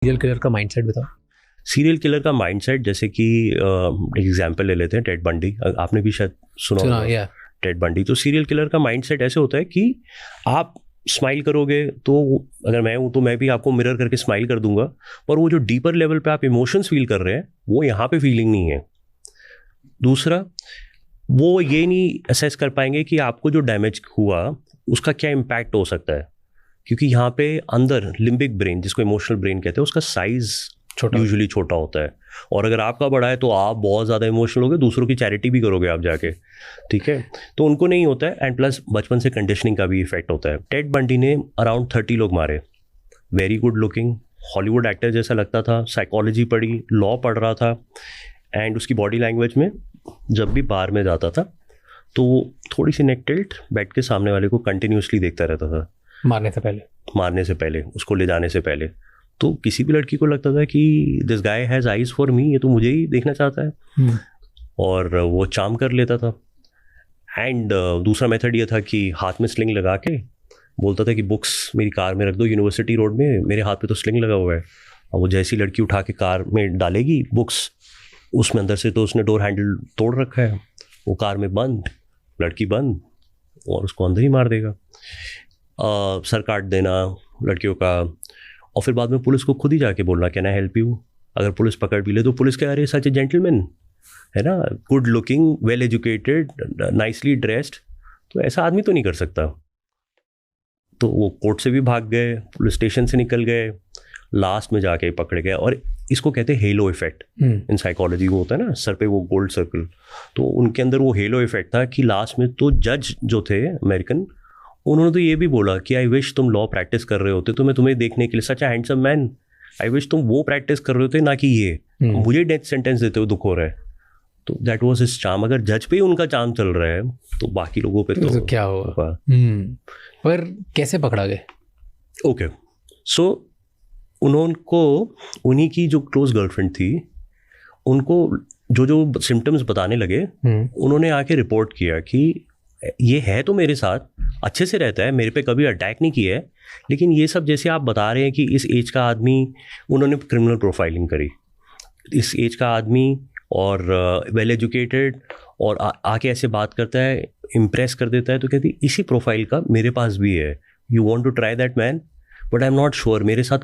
Serial killer का mindset बताओ। Serial killer का माइंडसेट, जैसे कि एग्जांपल ले लेते हैं टेड बंडी, आपने भी शायद सुना होगा टेड बंडी। तो सीरियल किलर का माइंडसेट ऐसे होता है कि आप स्माइल करोगे तो अगर मैं हूँ तो मैं भी आपको मिरर करके स्माइल कर दूंगा, पर वो जो डीपर लेवल पे आप इमोशंस फील कर रहे हैं वो यहाँ पे फीलिंग नहीं है। दूसरा, वो ये नहीं असेस कर पाएंगे कि आपको जो डैमेज हुआ उसका क्या इम्पैक्ट हो सकता है, क्योंकि यहाँ पे अंदर लिम्बिक ब्रेन, जिसको इमोशनल ब्रेन कहते हैं, उसका साइज यूजुअली छोटा होता है। और अगर आपका बड़ा है तो आप बहुत ज़्यादा इमोशनल होगे, दूसरों की चैरिटी भी करोगे आप जाके, ठीक है। तो उनको नहीं होता है, एंड प्लस बचपन से कंडीशनिंग का भी इफेक्ट होता है। टेड बंडी ने अराउंड 30 लोग मारे, very good looking, Hollywood actor जैसा लगता था, साइकोलॉजी पढ़ी, लॉ पढ़ रहा था, एंड उसकी बॉडी लैंग्वेज में जब भी बार में जाता था तो थोड़ी सी नेक टिल्ट, बैठ के सामने वाले को कंटिन्यूसली देखता रहता था मारने से पहले, उसको ले जाने से पहले। तो किसी भी लड़की को लगता था कि this guy has eyes for me, ये तो मुझे ही देखना चाहता है, और वो चार्म कर लेता था। एंड दूसरा मेथड ये था कि हाथ में स्लिंग लगा के बोलता था कि बुक्स मेरी कार में रख दो यूनिवर्सिटी रोड में, मेरे हाथ पे तो स्लिंग लगा हुआ है। और वो जैसी लड़की उठा के कार में डालेगी बुक्स, उसमें अंदर से तो उसने डोर हैंडल तोड़ रखा है, वो कार में बंद, लड़की बंद, और उसको अंदर ही मार देगा। सर काट देना लड़कियों का, और फिर बाद में पुलिस को खुद ही जाके बोलना कैन आई हेल्प यू। अगर पुलिस पकड़ भी ले तो पुलिस कह रही है सच ए जेंटलमैन, है ना, good looking, well educated, nicely dressed, तो ऐसा आदमी तो नहीं कर सकता। तो वो कोर्ट से भी भाग गए, पुलिस स्टेशन से निकल गए, लास्ट में जाके पकड़े गए। और इसको कहते हैं हेलो इफेक्ट इन साइकोलॉजी। वो होता है ना सर पे वो गोल्ड सर्कल, तो उनके अंदर वो हेलो इफेक्ट था कि लास्ट में तो जज जो थे अमेरिकन, उन्होंने तो ये भी बोला कि आई विश तुम लॉ प्रैक्टिस कर रहे होते तो मैं तुम्हें देखने के लिए, such a handsome man, I wish तुम वो प्रैक्टिस कर रहे होते ना कि ये मुझे डेथ सेंटेंस देते हो, दुख हो रहा है। तो दैट वाज हिज चार्म। अगर जज पे ही उनका चार्म चल रहा है तो बाकी लोगों पे तो क्या होगा। पर कैसे पकड़ा गए? ओके, सो उनको उन्हीं की जो क्लोज गर्लफ्रेंड थी, उनको जो जो सिम्टम्स बताने लगे, उन्होंने आके रिपोर्ट किया कि ये है तो मेरे साथ अच्छे से रहता है, मेरे पे कभी अटैक नहीं किया है, लेकिन ये सब जैसे आप बता रहे हैं कि इस एज का आदमी, उन्होंने क्रिमिनल प्रोफाइलिंग करी, इस एज का आदमी और वेल एजुकेटेड, और आके ऐसे बात करता है, इम्प्रेस कर देता है, तो कहती इसी प्रोफाइल का मेरे पास भी है, you want to try that man, but I am not sure, मेरे साथ